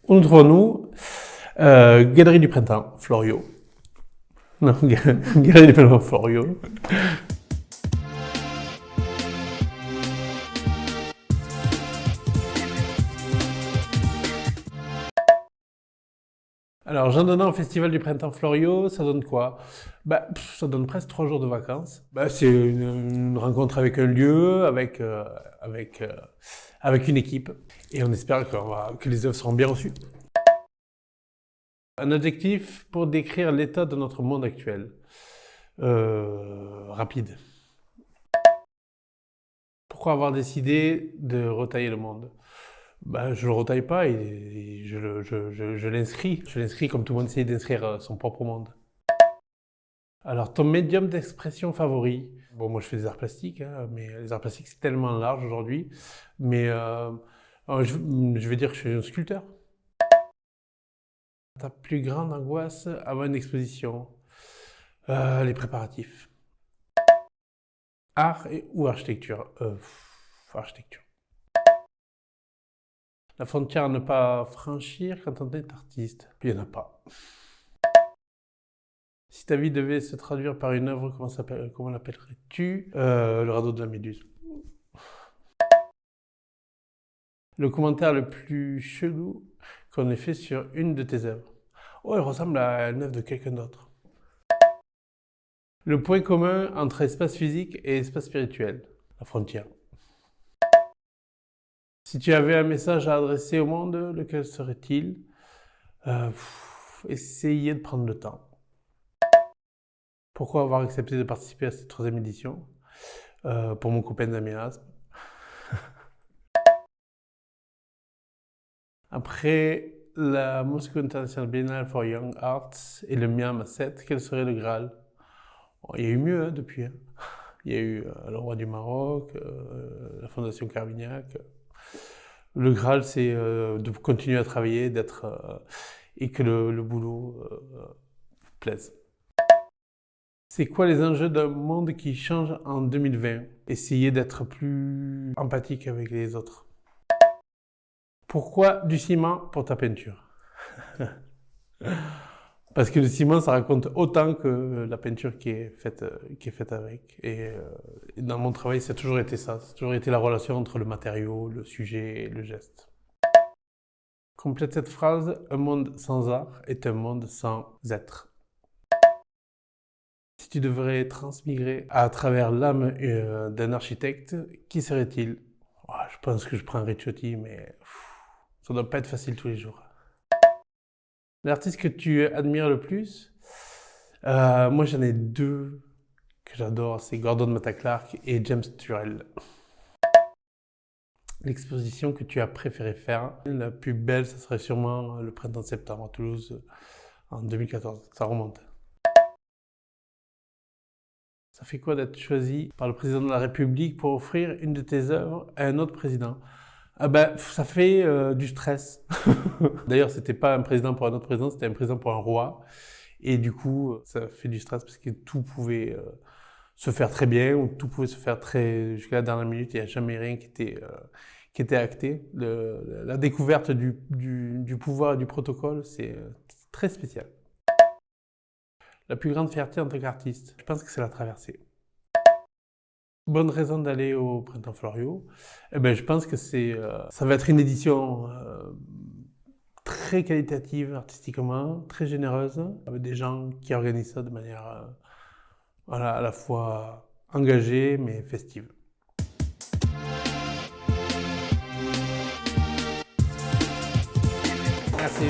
Où nous trouvons-nous? Galerie du Printemps, Florio. Non, Galerie du Printemps, Florio. Alors, Jean Donnant au Festival du Printemps Florio, ça donne quoi? Ça donne presque 3 jours de vacances. C'est une rencontre avec un lieu, avec une équipe. Et on espère que les œuvres seront bien reçues. Un adjectif pour décrire l'état de notre monde actuel. Rapide. Pourquoi avoir décidé de retailler le monde? Je le retaille pas et je l'inscris. Je l'inscris comme tout le monde essaie d'inscrire son propre monde. Alors, ton médium d'expression favori? Bon, moi je fais des arts plastiques, hein, mais les arts plastiques c'est tellement large aujourd'hui. Mais je vais dire que je suis un sculpteur. Ta plus grande angoisse avant une exposition? Les préparatifs. Art ou architecture? Architecture. La frontière à ne pas franchir quand on est artiste? Il n'y en a pas. Si ta vie devait se traduire par une œuvre, comment l'appellerais-tu? Le radeau de la Méduse. Le commentaire le plus chelou qu'on ait fait sur une de tes œuvres? Oh, elle ressemble à une œuvre de quelqu'un d'autre. Le point commun entre espace physique et espace spirituel? La frontière. Si tu avais un message à adresser au monde, lequel serait-il? Essayez de prendre le temps. Pourquoi avoir accepté de participer à cette 3e édition? Pour mon copain d'Amiens. Après la Moscow International Biennale for Young Arts et le Miam à 7, quel serait le Graal? Il y a eu mieux hein, depuis. Hein. Il y a eu le Roi du Maroc, la Fondation Carvignac. Le Graal, c'est de continuer à travailler, et que le boulot plaise. C'est quoi les enjeux d'un monde qui change en 2020? Essayer d'être plus empathique avec les autres. Pourquoi du ciment pour ta peinture? Parce que le ciment, ça raconte autant que la peinture qui est faite avec. Et dans mon travail, ça a toujours été ça. Ça a toujours été la relation entre le matériau, le sujet et le geste. Complète cette phrase. Un monde sans art est un monde sans être. Si tu devrais transmigrer à travers l'âme d'un architecte, qui serait-il? Je pense que je prends Ricciotti, mais ça doit pas être facile tous les jours. L'artiste que tu admires le plus? Moi j'en ai 2 que j'adore, c'est Gordon Matta Clark et James Turrell. L'exposition que tu as préféré faire? La plus belle, ça serait sûrement le printemps-septembre à Toulouse en 2014, ça remonte. Ça fait quoi d'être choisi par le président de la République pour offrir une de tes œuvres à un autre président? Ça fait du stress. D'ailleurs, c'était pas un président pour un autre président, c'était un président pour un roi. Et du coup, ça fait du stress parce que tout pouvait se faire très bien ou tout pouvait se faire jusqu'à la dernière minute. Il n'y a jamais rien qui était acté. La découverte du pouvoir et du protocole, c'est très spécial. La plus grande fierté en tant qu'artiste, je pense que c'est la traversée. Bonne raison d'aller au Printemps Florio? Je pense que ça va être une édition très qualitative artistiquement, très généreuse, avec des gens qui organisent ça de manière à la fois engagée mais festive. Merci.